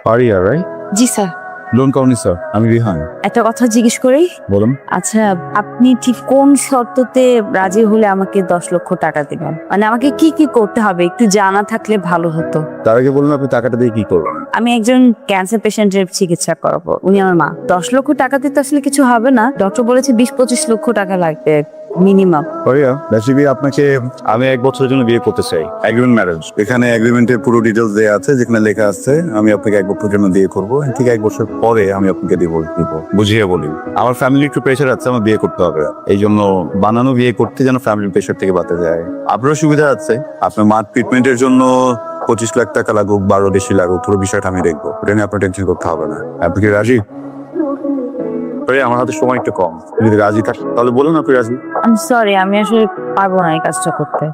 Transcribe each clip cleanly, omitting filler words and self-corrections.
পারিয়া রাইট? জি sir. Loan কাউনি sir, আমি রিহান। একটা কথা জিজ্ঞেস করি, বলুন। আচ্ছা আপনি ঠিক কোন শর্ততে রাজি হলে আমাকে 10 লক্ষ টাকা দিবেন? মানে আমাকে কি কি করতে হবে একটু জানা থাকলে ভালো হতো। তার আগে বলুন আপনি টাকাটা দিয়ে কি করবেন? আমি একজন ক্যান্সার পেশেন্টের চিকিৎসা করাবো, উনি আমার মা। 10 লক্ষ টাকাতে তো আসলে কিছু হবে না, ডক্টর বলেছে 20-25 লক্ষ টাকা লাগবে মিনিমাম। পারিয়া বেসিক্যালি আপনাকে আমি 1 বছরের জন্য বিয়ে করতে চাই, এগ্রিমেন্ট ম্যারেজ। এখানে এগ্রিমেন্টের পুরো ডিটেলস দেওয়া আছে, যেখানে লেখা আছে আমি আপনাকে 1 বছরের জন্য বিয়ে করবো, ঠিক 1 বছর পরে আমি আপনাকে ডিভোর্স দিব। বুঝিয়ে বলি, আমার ফ্যামিলি একটু প্রেশার আছে, আমার বিয়ে করতে হবে, এই জন্য বানানো বিয়ে করতে যেন ফ্যামিলির প্রেশার থেকে বাঁচা যায়। আপনারও সুবিধা আছে, আপনার মার ট্রিটমেন্টের জন্য 25 লাখ টাকা লাগুক, 12 বেশি লাগুক, পুরো বিষয়টা আমি দেখবো, ওটা নিয়ে আপনার টেনশন করতে হবে না। আপনি কি রাজি? আমার হাতে সময় একটু কম, যদি রাজি থাক তাহলে বলুন আপনি রাজি। আমি সরি, আমি আসলে পারবো না এই কাজটা করতে।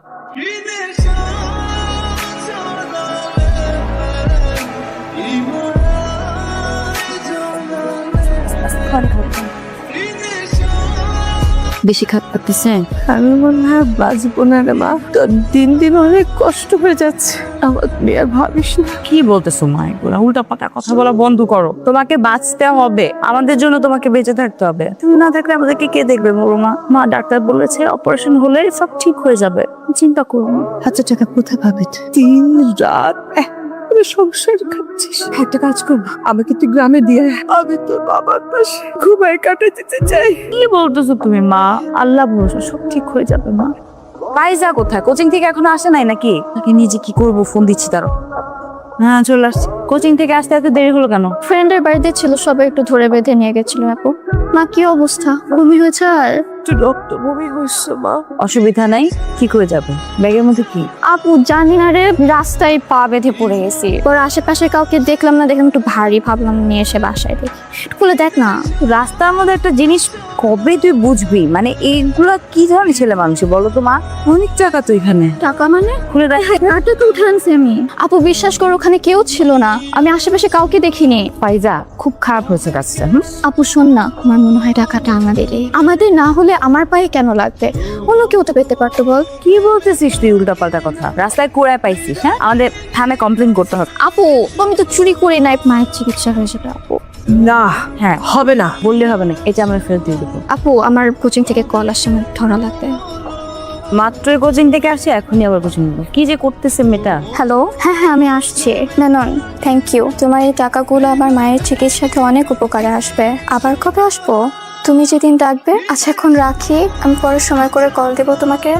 বেশি খারাপ লাগতেছে? আমি মনে হয় বাঁচবো না রে মা, তোর দিন দিন অনেক কষ্ট হয়ে যাচ্ছে, আমার নিয়ে আর ভাবিস না। কি বলতেছো মা? এগুলা উল্টা পাল্টা কথা বলা বন্ধ করো। তোমাকে বাঁচতে হবে, আমাদের জন্য তোমাকে বেঁচে থাকতে হবে। তুমি না থাকলে আমাদেরকে কে দেখবে বলো মা? মা ডাক্তার বলেছে অপারেশন হলে সব ঠিক হয়ে যাবে, চিন্তা করো না। 1000 টাকা কোথায় পাবে? দিন রাত সংসার খাচ্ছিস, একটা কাজ করবো, আমাকে তুই গ্রামে দিয়ে আয়। আমি তোর বাবার পাশে ঘুমায় কাটাই দিতে চাই। কি বলতেছো তুমি মা? আল্লাহ ভরসা, সব ঠিক হয়ে যাবে মা। পাইজা কোথায়? কোচিং থেকে এখনো আসে নাই নাকি? তাকে নিজে কি করবো, ফোন দিচ্ছি তারও। হ্যাঁ চলে আসছি। কোচিং থেকে আসতে এত দেরি হলো কেন? ফ্রেন্ডের বাড়িতে ছিল, সবাই একটু ধরে বেঁধে নিয়ে গেছিল। আপু মা কি অবস্থা? বমি হয়েছে? আর তুই রক্ত বমি হয়েছে মা? অসুবিধা নাই, ঠিক হয়ে যাবে। ব্যাগের মধ্যে কি? আপু জানি না রে, রাস্তায় পা বেঁধে পড়ে গেছি। পরে আশেপাশে কাউকে দেখলাম না, দেখলাম একটু ভারী, ভাবলাম নিয়ে এসে বাসায় দেখি। একটু খুলে দেখ না। রাস্তার মধ্যে একটা জিনিস কবে তুই বুঝবি? মানে এইগুলা কি ধরনের ছেলে মানুষ বলো তো মা? অনেক টাকা তো এখানে। টাকা মানে? খুলে দেখ। টাকা উঠে আনছি আমি। আপু বিশ্বাস করো, ওখানে কেউ ছিল না, আমি আশেপাশে কাউকে দেখিনি। পাইজা খুব খারাপ হয়েছে কাজটা। আপু শোন না, আমার মনে হয় টাকাটা আমাদের না হলে আমার পায়ে কেন লাগবে? অন্য কেউ তো পেতে পারতো। বল কি বলতেছিস তুই উল্টা পাল্টা কথা? রাস্তায় কোড়ায় পাইছিস? হ্যাঁ, আমাদের থানায় কমপ্লেন করতে হবে। আপু আমি তো চুরি করে নাই, মায়ের চিকিৎসা হয়ে যাবে। আপু না, হ্যাঁ হবে না। বললে হবে না, এটা আমরা ফেরত দিয়ে দেবো। আপু আমার কোচিং থেকে কল আসছে, আমার ধরা লাগবে। মাত্রই কোচিং থেকে আসে, এখনই আবার কোচিং নেবো? কি যে করতেছে মেয়েটা। হ্যালো, হ্যাঁ হ্যাঁ আমি আসছি। মেনন থ্যাংক ইউ, তোমার এই টাকাগুলো আমার মায়ের চিকিৎসাতে অনেক উপকারে আসবে। আবার কবে আসবো? তুমি যেদিন ডাকবে। আচ্ছা এখন রাখি, আমি পরে সময় করে কল দেবো তোমাকে।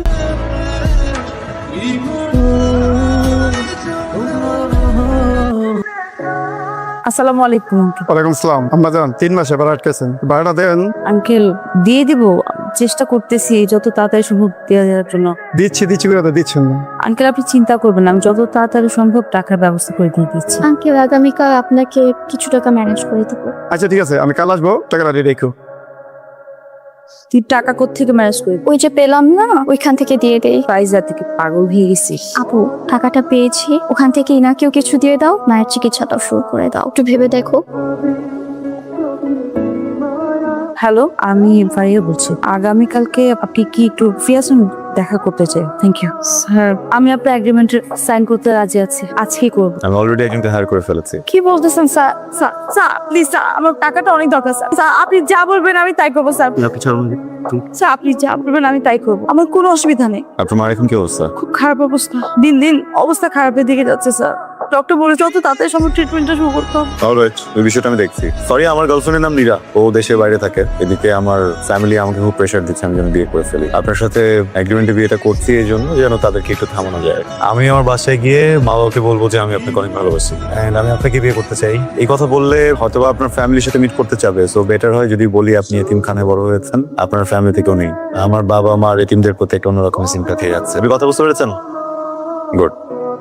আসসালামু আলাইকুম। ওয়ালাইকুম সালাম। আম্মা জান 3 মাস এবার আটকেছেন, ভাড়াটা দেন। আঙ্কেল দিয়ে দিব, চেষ্টা করতেছি যত তাড়াতাড়ি সম্ভব দেওয়া যাওয়ার জন্য। দিচ্ছি করে তো দিচ্ছেন না। আঙ্কেল আপনি চিন্তা করবেন না, আমি যত তাড়াতাড়ি সম্ভব টাকার ব্যবস্থা করে দিয়ে দিচ্ছি। আঙ্কেল আগামীকাল আপনাকে কিছু টাকা ম্যানেজ করে দেবো। আচ্ছা ঠিক আছে, আমি কাল আসবো, টাকাটা রেডি রেখো। তুই টাকা কোত্থেকে ম্যানেজ করবি? ওই যে পেলাম না, ওইখান থেকে দিয়ে দেই। পাইজা থেকে পাগল হয়ে গেছিস। আপু টাকাটা পেয়েছি, ওখান থেকে ইনাকেও কিছু দিয়ে দাও, মায়ের চিকিৎসাটাও শুরু করে দাও। একটু ভেবে দেখো। হ্যালো, আমি ফারিয়া বলছি। আগামীকালকে আপনি কি একটু ফ্রি আছেন? দেখা করতে চাই। Thank you sir. আমি আপনার এগ্রিমেন্টে সাইন করতে রাজি আছি, আজকেই করব। আমি অলরেডি একজনকে হায়ার করে ফেলেছি। কি বলতেছেন sir? Sir sir please sir, আমার টাকাটা অনেক দরকার স্যার। স্যার আপনি যা বলবেন আমি তাই করবো স্যার। স্যার আপনি যা বলবেন আমি তাই করবো, আমার কোনো অসুবিধা নেই। আপনার মার এখন কি অবস্থা? খুব খারাপ অবস্থা, দিন দিন অবস্থা খারাপের দিকে যাচ্ছে স্যার। ডক্টর বলেছে যত তাড়াতাড়ি সম্ভব ট্রিটমেন্টটা শুরু করতে হবে। অলরাইট, ওই বিষয়টা আমি দেখছি। সরি, আমার গার্লফ্রেন্ডের নাম নীরা, ও দেশের বাইরে থাকে। এদিকে আমার ফ্যামিলি আমাকে খুব প্রেশার দিচ্ছে আমি যেন বিয়ে করে ফেলি। আপনার সাথে এগ্রিমেন্টে বিয়েটা করছি এই জন্য যেন তাদেরকে একটু থামানো যায়। আমি আমার বাসায় গিয়ে মা বাবাকে বলবো যে আমি আপনাকে অনেক ভালোবাসি এন্ড আমি আপনাকে বিয়ে করতে চাই। এই কথা বললে হয়তো আপনার ফ্যামিলির সাথে মিট করতে চাবে, সো বেটার হয় যদি বলি আপনি এতিমখানায় বড় হয়েছেন, আপনার ফ্যামিলি থেকেও নেই। আমার বাবা মার এতিমদের প্রতি একটা অন্যরকম সিম্প্যাথি যাচ্ছে। আপনি কথা বুঝতে পেরেছেন? গুড,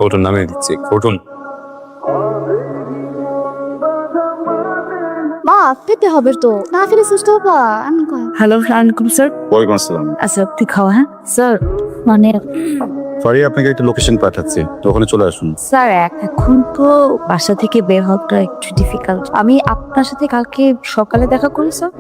ওটুন নামিয়ে দিচ্ছি, ওটুন। মা পেতে হবে তো, না ফেলে সুস্থ হবা। আমি হ্যালো আলাইকুম স্যার। ওয়ালাইকুম আসসালাম। আচ্ছা তুই খাওয়া। হ্যাঁ স্যার। মানে সরি, আপনাকে একটা লোকেশন পাঠাচ্ছি, তো ওখানে চলে আসুন। স্যার এখন তো বাসা থেকে বের হওয়াটা একটু ডিফিকাল্ট, আমি আপনার সাথে কালকে সকালে দেখা করি স্যার।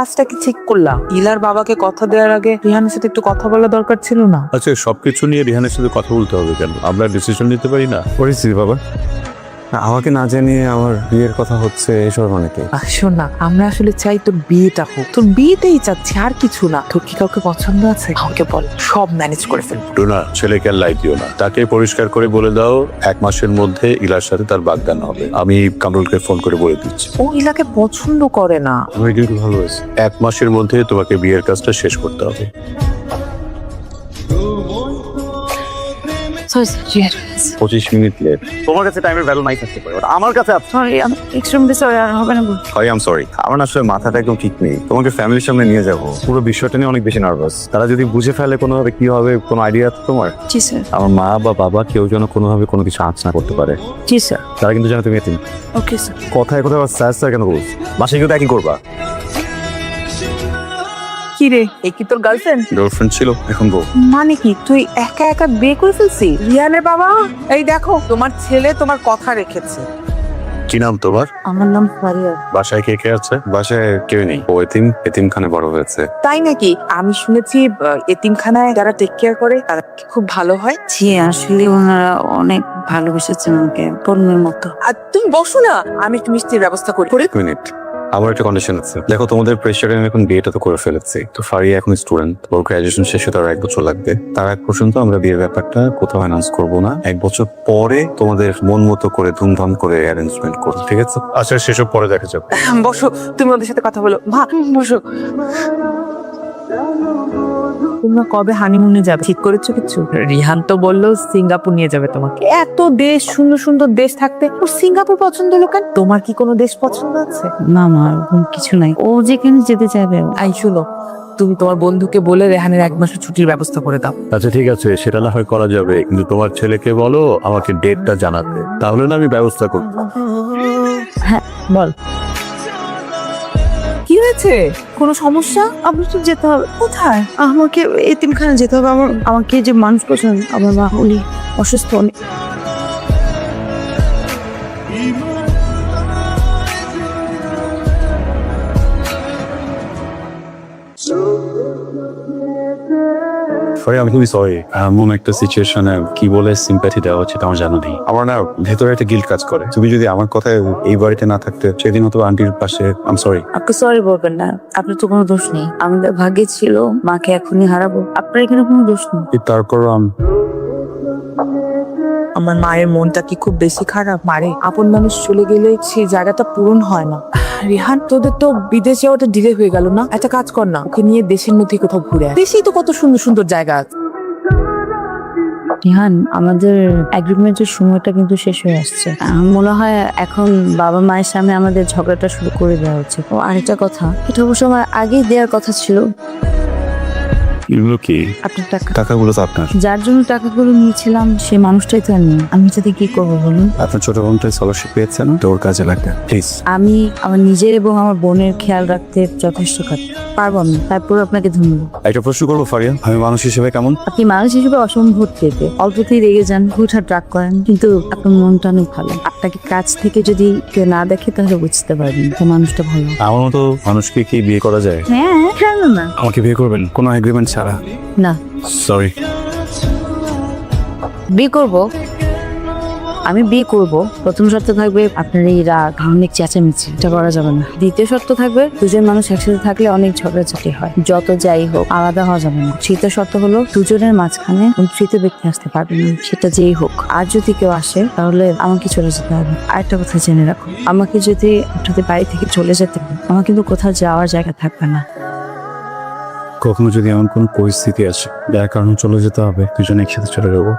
কাজটা কি ঠিক করলা? ইলার বাবাকে কথা দেওয়ার আগে রিহানের সাথে একটু কথা বলা দরকার ছিল না? আচ্ছা সবকিছু নিয়ে রিহানের সাথে কথা বলতে হবে কেন? আমরা ডিসিশন নিতে পারি না? পরিস্থিতি বাবা, আমাকে না জানিয়ে আমার বিয়ের কথা হচ্ছে এসব অনেকে। শোন না, আমরা আসলে চাই তোর বিয়েটা হোক, তোর বিয়েটাই চাচ্ছি, আর কিছু না। তোর কি কাউকে পছন্দ আছে? আমাকে বল, সব ম্যানেজ করে ফেলবো। টুনা, ছেলেকে আর লাইট দিও না, তাকে পরিষ্কার করে বলে দাও 1 মাসের মধ্যে ইলার সাথে তার বাগদান হবে। আমি কামরুলকে ফোন করে বলে দিচ্ছি। ও ইলাকে পছন্দ করে না। আমার কিন্তু ভালো হয়েছে। 1 মাসের মধ্যে তোমাকে বিয়ের কাজটা শেষ করতে হবে। Sorry sir, 25 minute late. তোমার কাছে টাইমের ভ্যালু নাই থাকতে পারে, আমার কাছে আছে। সরি, আমি এক্সট্রিমলি সরি, আর হবে না। আই এম সরি, আমার না আসলে মাথাটা একদম ঠিক নেই। তোমাকে ফ্যামিলির সামনে নিয়ে যাব, পুরো বিষয়টা নিয়ে অনেক বেশি নার্ভাস। তারা যদি বুঝে ফেলে কোনোভাবে কি হবে, কোনো আইডিয়া আছে তোমার? জি স্যার। আমার মা বা বাবা কেউ যেন কোনোভাবে কোনো কিছু আঁচ না করতে পারে। জি স্যার। তারা কিন্তু জানো তুমি এতিম। Okay sir. কথায় কথায় স্যার স্যার কেন বলছ? বাসায় কিন্তু একই করবা। কি রে, এই কি তোর গার্লফ্রেন্ড? গার্লফ্রেন্ড ছিল, এখন বউ। মানে কি তুই একা একা বিয়ে করে ফেলছিস? রিহানের বাবা, এই দেখো তোমার ছেলে তোমার কথা রেখেছে। কি নাম তোমার? আমার নাম ফারিয়া। বাসায় কে কে আছে? বাসায় কেউ নেই, ও এতিমখানে বড় হয়েছে। তাই নাকি? আমি শুনেছি এতিমখানায় যারা টেক কেয়ার করে তারা খুব ভালো হয়। জি, আসলে ওনারা অনেক ভালোবেসেছেন আমাকে, কর্মের মতো। আর তুমি বসো না, আমি একটু মিষ্টির ব্যবস্থা করি। এক মিনিট, আমার একটা কন্ডিশন আছে। দেখো তোমাদের প্রেশারে আমি এখন বিয়েটা তো করে ফেলেছি, তো ফারিয়া এখন স্টুডেন্ট, ওর গ্রাজুয়েশন শেষ হতে আর 1 বছর লাগবে। তার আগ পর্যন্ত আমরা বিয়ের ব্যাপারটা কোথাও অ্যানাউন্স করবো না। 1 বছর পরে তোমাদের মন মতো করে ধুমধাম করে অ্যারেঞ্জমেন্ট করো, ঠিক আছে? আচ্ছা সেসব পরে দেখা যাবে। বসো, তুমি ওদের সাথে কথা বলো। মা বসো। তোমরা কবে হানিমুনে যাবে ঠিক করেছো কিছু? রিহান তো বললো সিঙ্গাপুর নিয়ে যাবে তোমাকে। এত দেশ, সুন্দর সুন্দর দেশ থাকতে ওর সিঙ্গাপুর পছন্দ হলো কেন? তোমার কি কোনো দেশ পছন্দ আছে? না মা, ওরকম কিছু নাই, ও যেখানে যেতে চাইবে। আই শুনো, তুমি তোমার বন্ধুকে বলে রেহানের 1 মাসের ছুটির ব্যবস্থা করে দাও। আচ্ছা ঠিক আছে, সেটা না হয় করা যাবে, কিন্তু তোমার ছেলেকে বলো আমাকে ডেটটা জানাতে, তাহলে না আমি ব্যবস্থা করবো। বল, কি হয়েছে? কোনো সমস্যা? আমার তো যেতে হবে। কোথায়? আমাকে এতিমখানা যেতে হবে। আমাকে যে মানুষ পছন্দ, আমার মা উনি অসুস্থ অনেক। সরি, আমি খুবই সরি। এমন একটা সিচুয়েশনে কি বলে সিম্প্যাথি দেওয়া হচ্ছে আমার জানা নেই। আমার না ভেতরে একটা গিল্ট কাজ করে। তুমি যদি আমার কথায় এই বাড়িতে না থাকতে, সেদিন হয়তো আন্টির পাশে। I am sorry. আপনি সরি বলবেন না, আপনার তো কোনো দোষ নেই। আমাদের ভাগ্যে ছিল মাকে এখনই হারাবো, আপনার এখানে কোনো দোষ নেই। তারপর আমার মায়ের মনটা কি খুব বেশি খারাপ? মারে, আপন মানুষ চলে গেলে সেই জায়গাটা পূরণ হয় না। রিহান, তোদের তো বিদেশ যাওয়াটা ডিলে হয়ে গেল না? একটা কাজ কর না, ওকে নিয়ে দেশের মধ্যে কোথাও ঘুরে আয়। দেশেই তো কত সুন্দর সুন্দর জায়গা আছে। রিহান, আমাদের এগ্রিমেন্টের সময়টা কিন্তু শেষ হয়ে আসছে। আমার মনে হয় এখন বাবা মায়ের সামনে আমাদের ঝগড়াটা শুরু করে দেওয়া উচিত। ও আরেকটা কথা, এটা অবশ্য আমার আগেই দেওয়ার কথা ছিল। এগুলো কি? আপনার টাকা। টাকাগুলো তো আপনার। যার জন্য টাকাগুলো নিয়েছিলাম সে মানুষটাই তো আর নেই। আমি যাতে কি করবো বলুন? আপনার ছোট বোনটাই স্কলারশিপ পেয়েছে না, তো ওর কাজে লাগবে প্লিজ। আমি আমার নিজের এবং আমার বোনের খেয়াল রাখতে যথেষ্ট পারবো আমি, তারপর আপনাকে ধন্যবাদ। একটা প্রশ্ন করবো ফারিয়া, আমি মানুষ হিসেবে কেমন? আপনি মানুষ হিসেবে অসম্ভব পেতে, অল্পতেই রেগে যান, হুটহাট রাগ করেন, কিন্তু আপনার মনটা অনেক ভালো। আপনাকে কাছ থেকে যদি কেউ না দেখে তাহলে বুঝতে পারবেন যে মানুষটা ভালো। আমার মতো মানুষকে কি বিয়ে করা যায়? হ্যাঁ, কেন না? আমাকে বিয়ে করবেন কোনো এগ্রিমেন্ট ছাড়া? না, সরি। বিয়ে করব, আমি বিয়ে করব। প্রথম শর্ত থাকবে আপনার এই রাগ, অনেক চেঁচামেচি, এটা করা যাবে না। দ্বিতীয় শর্ত থাকবে দুজন মানুষ একসাথে থাকলে অনেক ঝগড়াঝাটি হয়, যত যাই হোক আলাদা হওয়া যাবে না। তৃতীয় শর্ত হলো দুজনের মাঝখানে তৃতীয় ব্যক্তি আসতে পারবে না, সেটা যেই হোক। আর যদি কেউ আসে তাহলে আমাকে চলে যেতে হবে। আরেকটা কথা জেনে রাখো, আমাকে যদি আপনাদের বাড়ি থেকে চলে যেতে হবে, আমার কিন্তু কোথাও যাওয়ার জায়গা থাকবে না। কখনো যদি এমন কোনো পরিস্থিতি আসে যার কারণে চলে যেতে হবে, দুজনে একসাথে চলে যাবো।